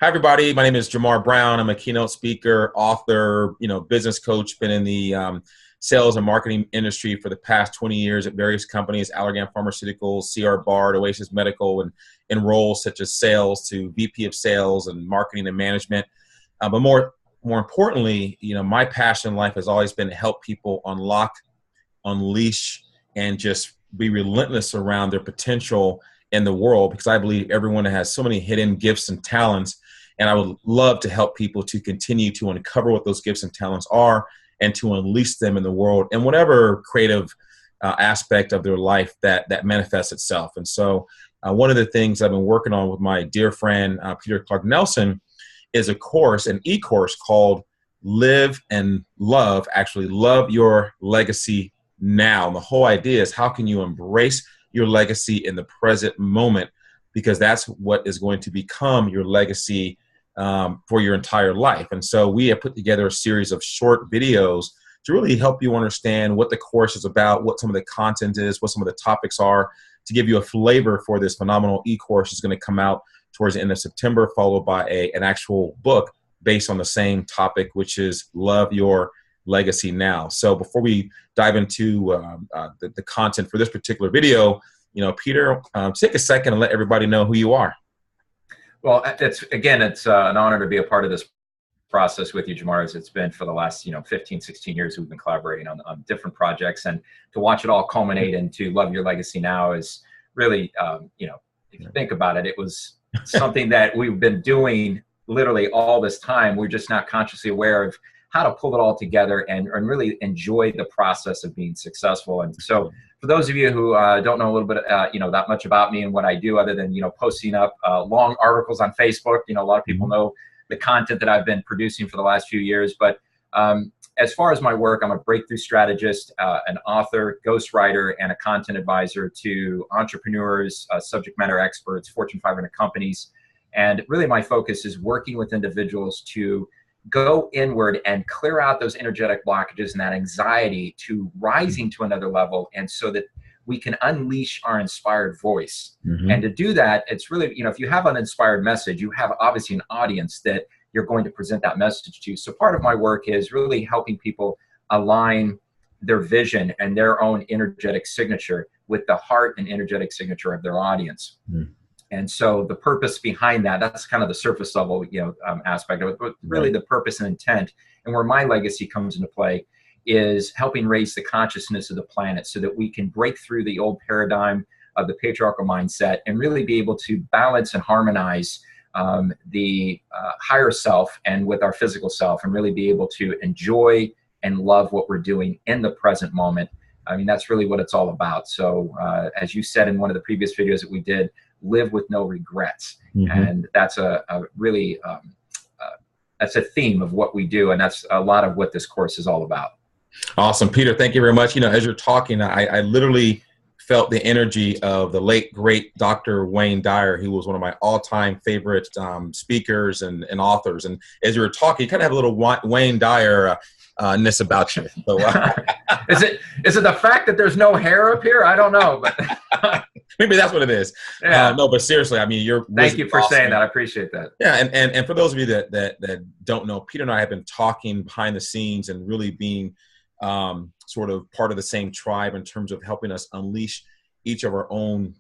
Hi, everybody. My name is Marr Brown. I'm a keynote speaker, author, business coach. Been in the sales and marketing industry for the past 20 years at various companies, Allergan Pharmaceuticals, CR Bard, Oasis Medical, and in roles such as sales to VP of sales and marketing and management. But more importantly, my passion in life has always been to help people unlock, unleash, and just be relentless around their potential in the world, because I believe everyone has so many hidden gifts and talents. And I would love to help people to continue to uncover what those gifts and talents are and to unleash them in the world in whatever creative aspect of their life that manifests itself. And so one of the things I've been working on with my dear friend, Peter Clark Nelson, is a course, an e-course called Live and Love, actually Love Your Legacy Now. And the whole idea is, how can you embrace your legacy in the present moment? Because that's what is going to become your legacy for your entire life. And so we have put together a series of short videos to really help you understand what the course is about, what some of the content is, what some of the topics are, to give you a flavor for this phenomenal e-course. Is going to come out towards the end of September, followed by an actual book based on the same topic, which is Love Your Legacy Now. So before we dive into the content for this particular video, Peter, take a second and let everybody know who you are. Well, it's an honor to be a part of this process with you, Jamar, as it's been for the last 15, 16 years. We've been collaborating on different projects, and to watch it all culminate into Love Your Legacy Now is really, if you think about it, it was something that we've been doing literally all this time. We're just not consciously aware of how to pull it all together and really enjoy the process of being successful. And so for those of you who don't know a little bit, that much about me and what I do, other than, posting up long articles on Facebook, a lot of people know the content that I've been producing for the last few years. But as far as my work, I'm a breakthrough strategist, an author, ghostwriter, and a content advisor to entrepreneurs, subject matter experts, Fortune 500 companies. And really my focus is working with individuals to go inward and clear out those energetic blockages and that anxiety to rising to another level, and so that we can unleash our inspired voice. And to do that, it's really, if you have an inspired message, you have obviously an audience that you're going to present that message to. So part of my work is really helping people align their vision and their own energetic signature with the heart and energetic signature of their audience. And so the purpose behind that, that's kind of the surface level, aspect of it, but really the purpose and intent, and where my legacy comes into play, is helping raise the consciousness of the planet so that we can break through the old paradigm of the patriarchal mindset and really be able to balance and harmonize the higher self and with our physical self, and really be able to enjoy and love what we're doing in the present moment. I mean, that's really what it's all about. So as you said in one of the previous videos that we did, live with no regrets. And that's a really, that's a theme of what we do. And that's a lot of what this course is all about. Awesome. Peter, thank you very much. As you're talking, I literally felt the energy of the late, great Dr. Wayne Dyer. He was one of my all-time favorite speakers and authors. And as you were talking, you kind of have a little Wayne Dyer ness about you. So, is it the fact that there's no hair up here? I don't know, but maybe that's what it is. Yeah. No, but seriously, I mean, thank you for awesome. saying that. I appreciate that. Yeah, and for those of you that don't know, Peter and I have been talking behind the scenes and really being sort of part of the same tribe in terms of helping us unleash each of our own,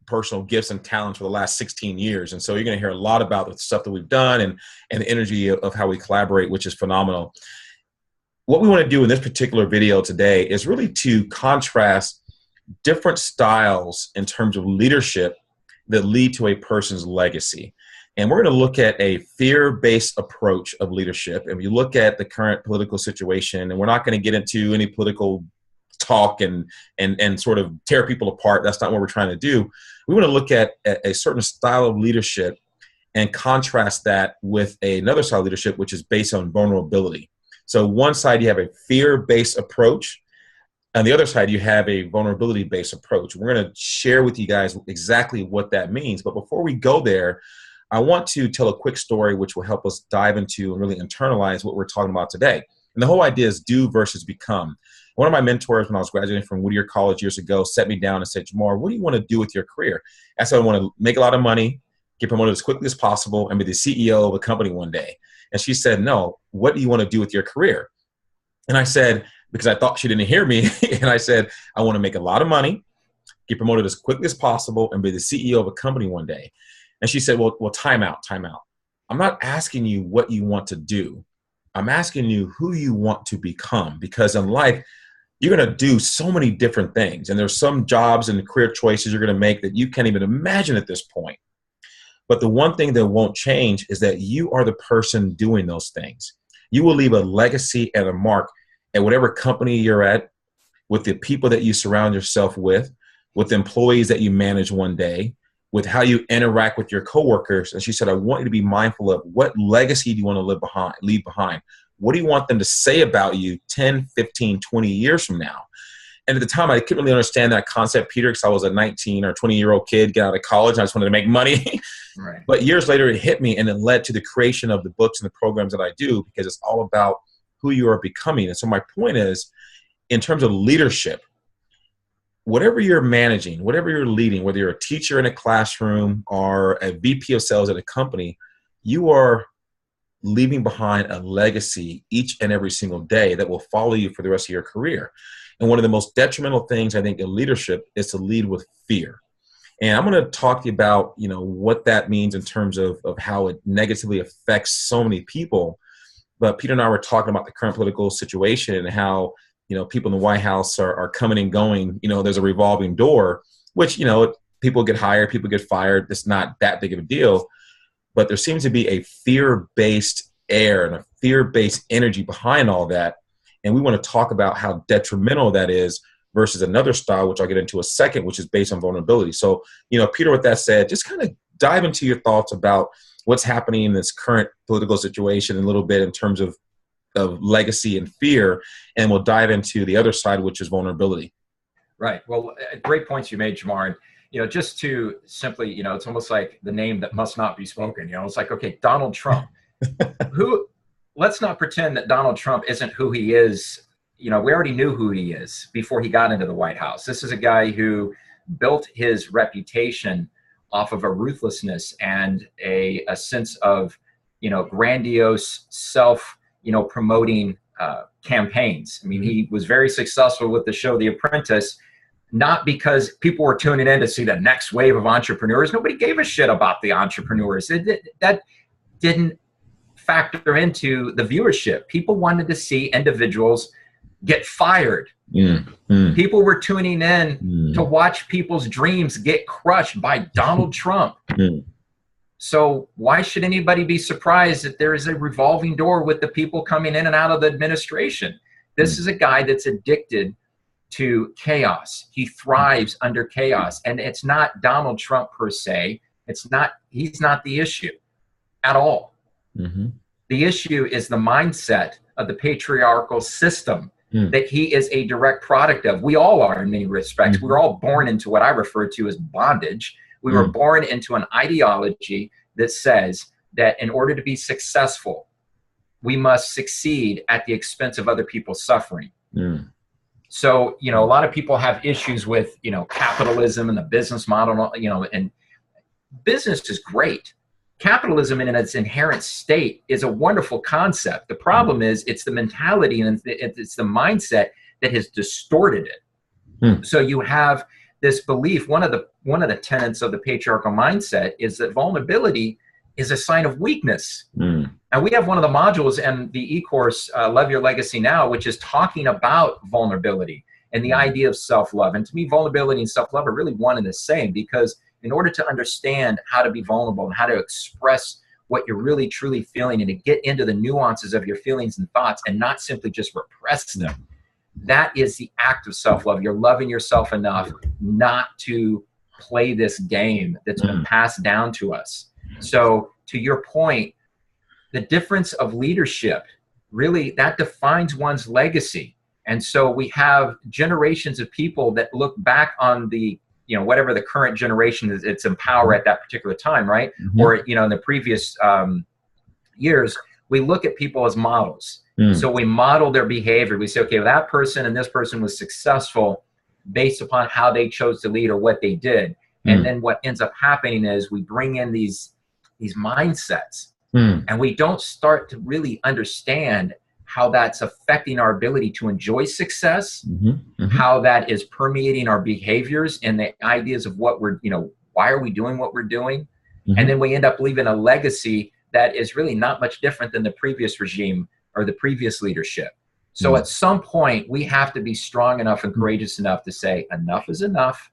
personal gifts and talents for the last 16 years. And so you're going to hear a lot about the stuff that we've done and the energy of how we collaborate, which is phenomenal. What we want to do in this particular video today is really to contrast different styles in terms of leadership that lead to a person's legacy. And we're going to look at a fear-based approach of leadership. And we look at the current political situation, and we're not going to get into any political talk and sort of tear people apart. That's not what we're trying to do. We want to look at a certain style of leadership and contrast that with another style of leadership, which is based on vulnerability. So one side, you have a fear-based approach. On the other side, you have a vulnerability-based approach. We're going to share with you guys exactly what that means. But before we go there, I want to tell a quick story which will help us dive into and really internalize what we're talking about today. And the whole idea is do versus become. One of my mentors when I was graduating from Whittier College years ago set me down and said, Jamar, what do you want to do with your career? I said, I want to make a lot of money. get promoted as quickly as possible, and be the CEO of a company one day. And she said, no, what do you want to do with your career? And I said, because I thought she didn't hear me, and I said, I want to make a lot of money, get promoted as quickly as possible, and be the CEO of a company one day. And she said, well, time out. I'm not asking you what you want to do. I'm asking you who you want to become, because in life, you're going to do so many different things. And there's some jobs and career choices you're going to make that you can't even imagine at this point. But the one thing that won't change is that you are the person doing those things. You will leave a legacy and a mark at whatever company you're at, with the people that you surround yourself with the employees that you manage one day, with how you interact with your coworkers. And she said, I want you to be mindful of what legacy do you want to leave behind? What do you want them to say about you 10, 15, 20 years from now? And at the time, I couldn't really understand that concept, Peter, because I was a 19 or 20-year-old kid, get out of college, and I just wanted to make money. Right. But years later, it hit me, and it led to the creation of the books and the programs that I do, because it's all about who you are becoming. And so my point is, in terms of leadership, whatever you're managing, whatever you're leading, whether you're a teacher in a classroom or a VP of sales at a company, you are leaving behind a legacy each and every single day that will follow you for the rest of your career. And one of the most detrimental things, I think, in leadership is to lead with fear. And I'm going to talk to you about, what that means in terms of how it negatively affects so many people. But Peter and I were talking about the current political situation and how, people in the White House are coming and going. There's a revolving door, which, people get hired, people get fired. It's not that big of a deal. But there seems to be a fear-based air and a fear-based energy behind all that. And we want to talk about how detrimental that is versus another style, which I'll get into a second, which is based on vulnerability. So, Peter, with that said, just kind of dive into your thoughts about what's happening in this current political situation a little bit in terms of legacy and fear, and we'll dive into the other side, which is vulnerability. Right. Well, great points you made, Jamar. And, just to simply, it's almost like the name that must not be spoken. It's like, okay, Donald Trump. Let's not pretend that Donald Trump isn't who he is. We already knew who he is before he got into the White House. This is a guy who built his reputation off of a ruthlessness and a sense of, grandiose self, promoting campaigns. I mean, he was very successful with the show The Apprentice, not because people were tuning in to see the next wave of entrepreneurs. Nobody gave a shit about the entrepreneurs. That didn't factor into the viewership. People wanted to see individuals get fired. People were tuning in to watch people's dreams get crushed by Donald Trump. So why should anybody be surprised that there is a revolving door with the people coming in and out of the administration? This is a guy that's addicted to chaos. He thrives under chaos. And it's not Donald Trump per se. He's not the issue at all. The issue is the mindset of the patriarchal system that he is a direct product of. We all are in many respects. We're all born into what I refer to as bondage. We were born into an ideology that says that in order to be successful, we must succeed at the expense of other people's suffering. So, a lot of people have issues with, capitalism and the business model, and business is great. Capitalism in its inherent state is a wonderful concept. The problem is it's the mentality and it's the mindset that has distorted it. So you have this belief, one of the tenets of the patriarchal mindset is that vulnerability is a sign of weakness. And we have one of the modules in the e-course, Love Your Legacy Now, which is talking about vulnerability and the idea of self-love. And to me, vulnerability and self-love are really one and the same, because in order to understand how to be vulnerable and how to express what you're really truly feeling and to get into the nuances of your feelings and thoughts and not simply just repress them, that is the act of self-love. You're loving yourself enough not to play this game that's been passed down to us. So to your point, the difference of leadership, really, that defines one's legacy. And so we have generations of people that look back on the, whatever the current generation is, it's in power at that particular time, right? Or, in the previous years, we look at people as models. So we model their behavior. We say, okay, well, that person and this person was successful based upon how they chose to lead or what they did. And Mm. then what ends up happening is we bring in these mindsets, Mm. and we don't start to really understand how that's affecting our ability to enjoy success, Mm-hmm. Mm-hmm. how that is permeating our behaviors and the ideas of what we're, why are we doing what we're doing? And Mm-hmm. then we end up leaving a legacy that is really not much different than the previous regime or the previous leadership. So Mm. at some point, we have to be strong enough and courageous enough to say, enough is enough.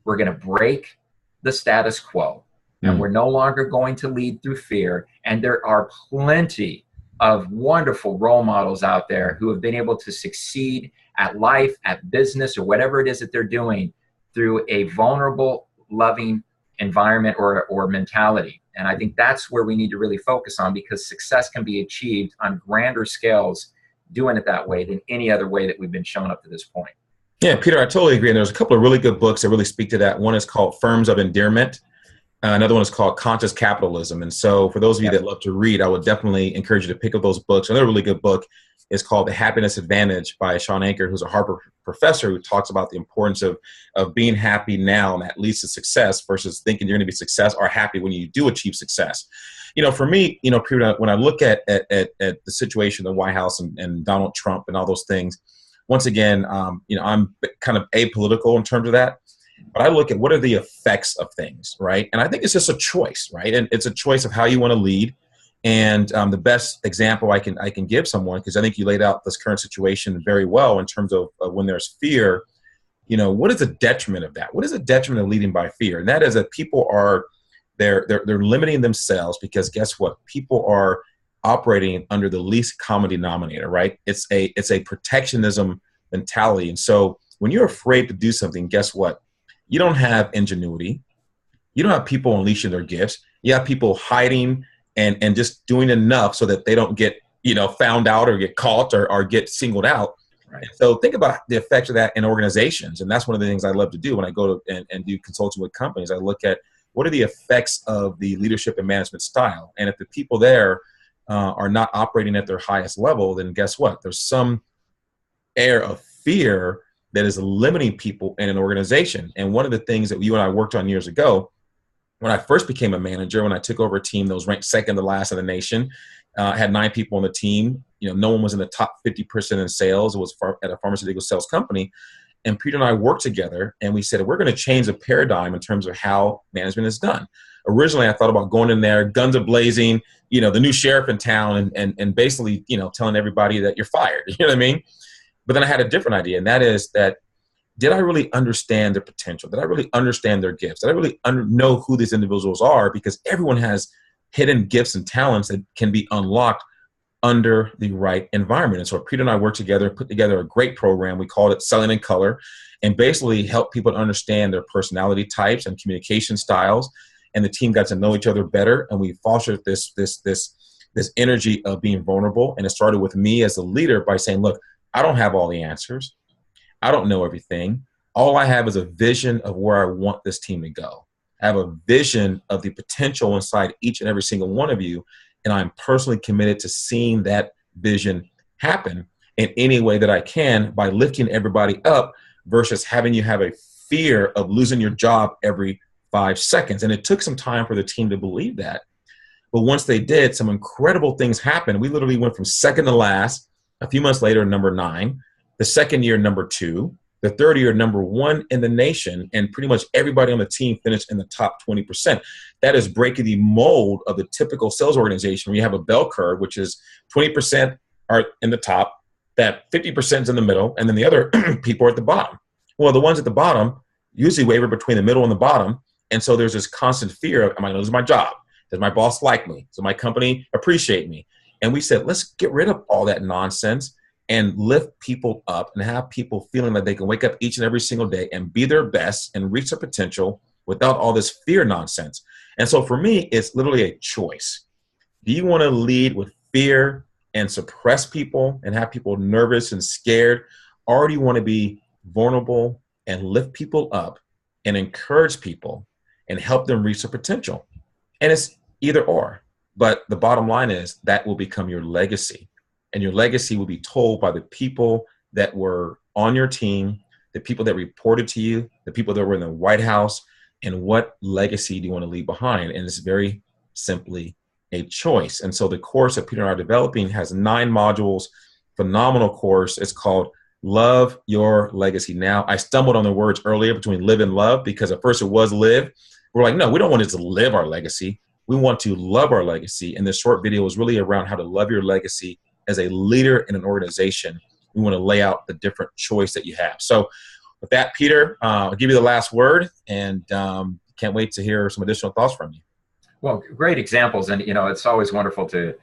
We're going to break the status quo, and Mm. we're no longer going to lead through fear. And there are plenty of wonderful role models out there who have been able to succeed at life, at business, or whatever it is that they're doing through a vulnerable, loving environment or mentality. And I think that's where we need to really focus on, because success can be achieved on grander scales doing it that way than any other way that we've been shown up to this point. Yeah, Peter, I totally agree. And there's a couple of really good books that really speak to that. One is called Firms of Endearment. Another one is called Conscious Capitalism. And so for those of you that love to read, I would definitely encourage you to pick up those books. Another really good book is called The Happiness Advantage by Sean Anker, who's a Harvard professor who talks about the importance of being happy now, and that leads to success, versus thinking you're going to be success or happy when you do achieve success. For me, Peter, when I look at the situation in the White House and Donald Trump and all those things, once again, I'm kind of apolitical in terms of that. But I look at what are the effects of things, right? And I think it's just a choice, right? And it's a choice of how you want to lead. And the best example I can give someone, because I think you laid out this current situation very well in terms of when there's fear, what is the detriment of that? What is the detriment of leading by fear? And that is that people are they're limiting themselves, because guess what? People are operating under the least common denominator, right? It's a protectionism mentality. And so when you're afraid to do something, guess what? You don't have ingenuity. You don't have people unleashing their gifts. You have people hiding and just doing enough so that they don't get, found out or get caught or get singled out. Right. So think about the effects of that in organizations. And that's one of the things I love to do when I go to and do consulting with companies. I look at what are the effects of the leadership and management style. And if the people there are not operating at their highest level, then guess what? There's some air of fear that is limiting people in an organization. And one of the things that you and I worked on years ago, when I first became a manager, when I took over a team that was ranked second to last in the nation, I had 9 people on the team. No one was in the top 50% in sales. It was at a pharmaceutical sales company. And Peter and I worked together, and we said, we're going to change the paradigm in terms of how management is done. Originally, I thought about going in there, guns a-blazing, the new sheriff in town, and basically, telling everybody that you're fired. You know what I mean? But then I had a different idea, and that is that, did I really understand their potential? Did I really understand their gifts? Did I really know who these individuals are? Because everyone has hidden gifts and talents that can be unlocked under the right environment. And so Peter and I worked together, put together a great program. We called it Selling in Color, and basically help people to understand their personality types and communication styles. And the team got to know each other better, and we fostered this energy of being vulnerable. And it started with me as a leader by saying, look, I don't have all the answers. I don't know everything. All I have is a vision of where I want this team to go. I have a vision of the potential inside each and every single one of you. And I'm personally committed to seeing that vision happen in any way that I can by lifting everybody up versus having you have a fear of losing your job every 5 seconds. And it took some time for the team to believe that. But once they did, some incredible things happened. We literally went from second to last. A few months later, number 9. The second year, number 2. The third year, number 1 in the nation. And pretty much everybody on the team finished in the top 20%. That is breaking the mold of the typical sales organization where you have a bell curve, which is 20% are in the top, that 50% is in the middle, and then the other people are at the bottom. Well, the ones at the bottom usually waver between the middle and the bottom. And so there's this constant fear of, am I going to lose my job? Does my boss like me? Does my company appreciate me? And we said, let's get rid of all that nonsense and lift people up and have people feeling like they can wake up each and every single day and be their best and reach their potential without all this fear nonsense. And so for me, it's literally a choice. Do you want to lead with fear and suppress people and have people nervous and scared? Or do you want to be vulnerable and lift people up and encourage people and help them reach their potential? And it's either or. But the bottom line is that will become your legacy. And your legacy will be told by the people that were on your team, the people that reported to you, the people that were in the White House. and what legacy do you want to leave behind? And it's very simply a choice. And so the course that Peter and I are developing has 9 modules, phenomenal course. It's called Love Your Legacy. Now, I stumbled on the words earlier between live and love, because at first it was live. We're like, no, we don't want to just live our legacy. We want to love our legacy. And this short video is really around how to love your legacy as a leader in an organization. We want to lay out the different choice that you have. So with that, Peter, I'll give you the last word, and can't wait to hear some additional thoughts from you. Well, great examples. And, it's always wonderful to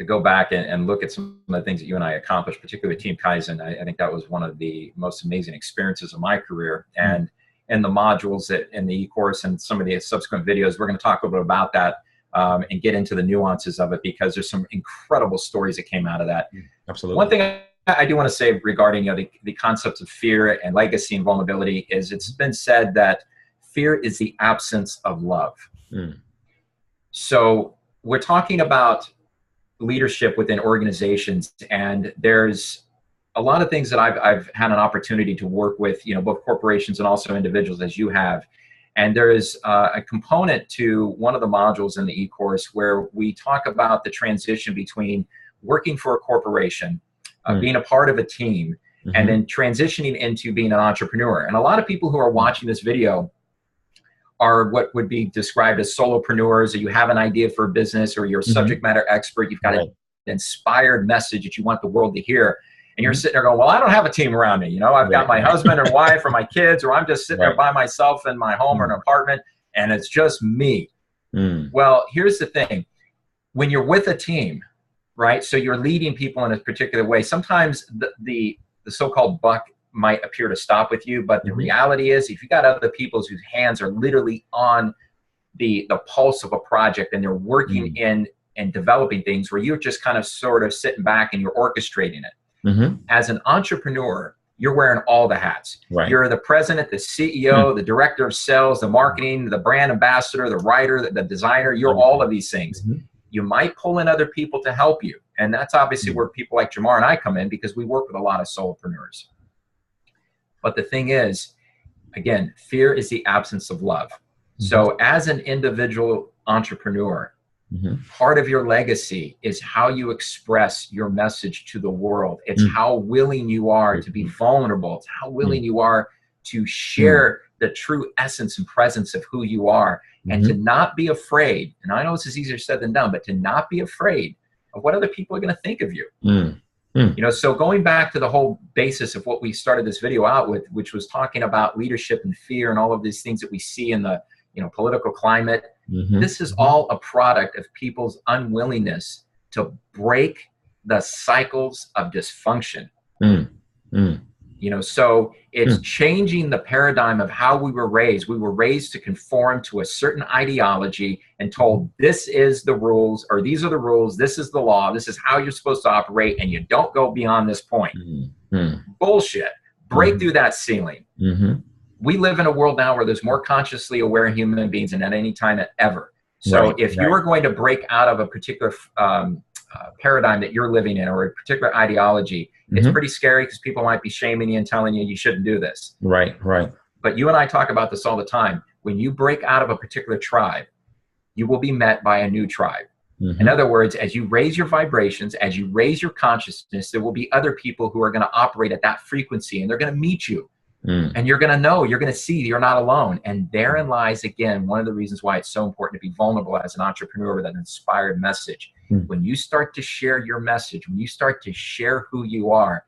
go back and look at some of the things that you and I accomplished, particularly with Team Kaizen. I think that was one of the most amazing experiences of my career. And the modules that in the e-course and some of the subsequent videos, we're going to talk a little bit about that and get into the nuances of it, because there's some incredible stories that came out of that. Absolutely. One thing I do want to say regarding the concepts of fear and legacy and vulnerability is it's been said that fear is the absence of love. So we're talking about leadership within organizations, and there's a lot of things that I've had an opportunity to work with, both corporations and also individuals, as you have. And there is a component to one of the modules in the e-course where we talk about the transition between working for a corporation, being a part of a team, and then transitioning into being an entrepreneur. And a lot of people who are watching this video are what would be described as solopreneurs, or you have an idea for a business, or you're a subject matter expert. You've got an inspired message that you want the world to hear. And you're sitting there going, well, I don't have a team around me. I've got my husband or wife or my kids, or I'm just sitting there by myself in my home or an apartment, and it's just me. Well, here's the thing. When you're with a team, right, so you're leading people in a particular way, sometimes the so-called buck might appear to stop with you, but the reality is, if you got other people whose hands are literally on the pulse of a project, and they're working in and developing things where you're just kind of sort of sitting back and you're orchestrating it. As an entrepreneur, you're wearing all the hats. You're the president, the CEO, the director of sales, the marketing, the brand ambassador, the writer, the designer. You're all of these things. You might pull in other people to help you. And that's obviously where people like Jamar and I come in, because we work with a lot of solopreneurs. But the thing is, again, fear is the absence of love. So as an individual entrepreneur, part of your legacy is how you express your message to the world. It's how willing you are to be vulnerable. It's how willing you are to share the true essence and presence of who you are, and to not be afraid. And I know this is easier said than done, but to not be afraid of what other people are going to think of you. So going back to the whole basis of what we started this video out with, which was talking about leadership and fear and all of these things that we see in the political climate. This is all a product of people's unwillingness to break the cycles of dysfunction. So it's changing the paradigm of how we were raised. We were raised to conform to a certain ideology and told this is the rules, or these are the rules, this is the law, this is how you're supposed to operate, and you don't go beyond this point. Bullshit. Break through that ceiling. We live in a world now where there's more consciously aware human beings than at any time ever. So if you are going to break out of a particular paradigm that you're living in, or a particular ideology, it's pretty scary, because people might be shaming you and telling you shouldn't do this. But you and I talk about this all the time. When you break out of a particular tribe, you will be met by a new tribe. In other words, as you raise your vibrations, as you raise your consciousness, there will be other people who are going to operate at that frequency, and they're going to meet you. And you're going to know, you're going to see you're not alone. And therein lies, again, one of the reasons why it's so important to be vulnerable as an entrepreneur with an inspired message. When you start to share your message, when you start to share who you are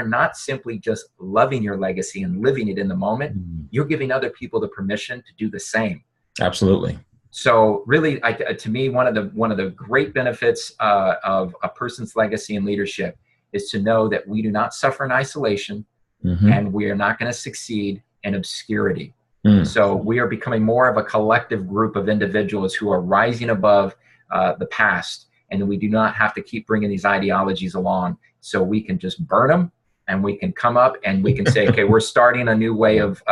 not simply just loving your legacy and living it in the moment. You're giving other people the permission to do the same. Absolutely. So really, to me, one of the great benefits of a person's legacy and leadership is to know that we do not suffer in isolation. And we are not going to succeed in obscurity. So we are becoming more of a collective group of individuals who are rising above the past, and we do not have to keep bringing these ideologies along. So we can just burn them, and we can come up and we can say, okay, we're starting a new way of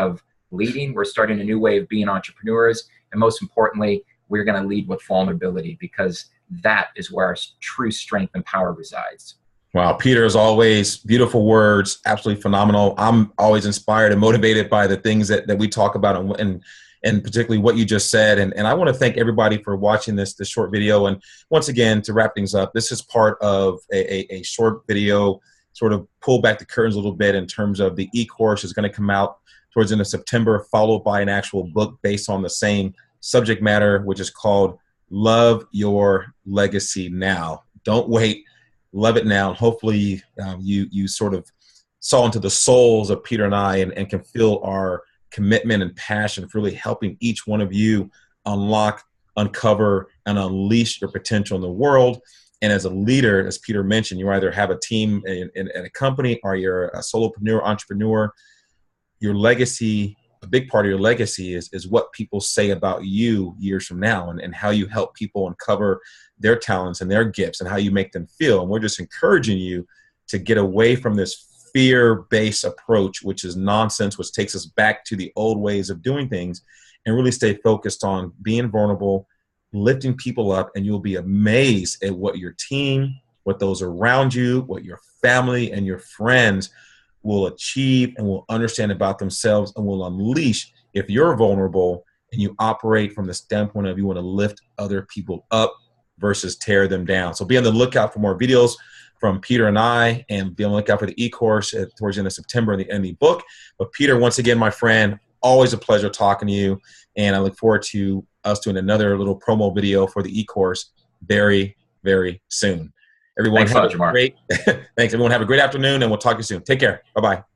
leading. We're starting a new way of being entrepreneurs. And most importantly, we're going to lead with vulnerability, because that is where our true strength and power resides. Wow, Peter, as always, beautiful words, absolutely phenomenal. I'm always inspired and motivated by the things that we talk about, and and particularly what you just said. And I want to thank everybody for watching this short video. And once again, to wrap things up, this is part of a short video, sort of pull back the curtains a little bit in terms of the e-course is going to come out towards the end of September, followed by an actual book based on the same subject matter, which is called Love Your Legacy Now. Don't wait. Love it now. And hopefully you sort of saw into the souls of Peter and I and can feel our commitment and passion for really helping each one of you unlock, uncover, and unleash your potential in the world. And as a leader, as Peter mentioned, you either have a team in a company or you're a solopreneur, entrepreneur. Your legacy, a big part of your legacy is what people say about you years from now, and how you help people uncover their talents and their gifts and how you make them feel. And we're just encouraging you to get away from this fear-based approach, which is nonsense, which takes us back to the old ways of doing things, and really stay focused on being vulnerable, lifting people up, and you'll be amazed at what your team, what those around you, what your family and your friends will achieve and will understand about themselves and will unleash if you're vulnerable and you operate from the standpoint of you want to lift other people up versus tear them down. So be on the lookout for more videos from Peter and I, and be on the lookout for the e-course towards the end of September and the book. But Peter, once again, my friend, always a pleasure talking to you. And I look forward to us doing another little promo video for the e-course very, very soon. Everyone, thanks a lot, Jamar. Thanks. Everyone have a great afternoon, and we'll talk to you soon. Take care. Bye-bye.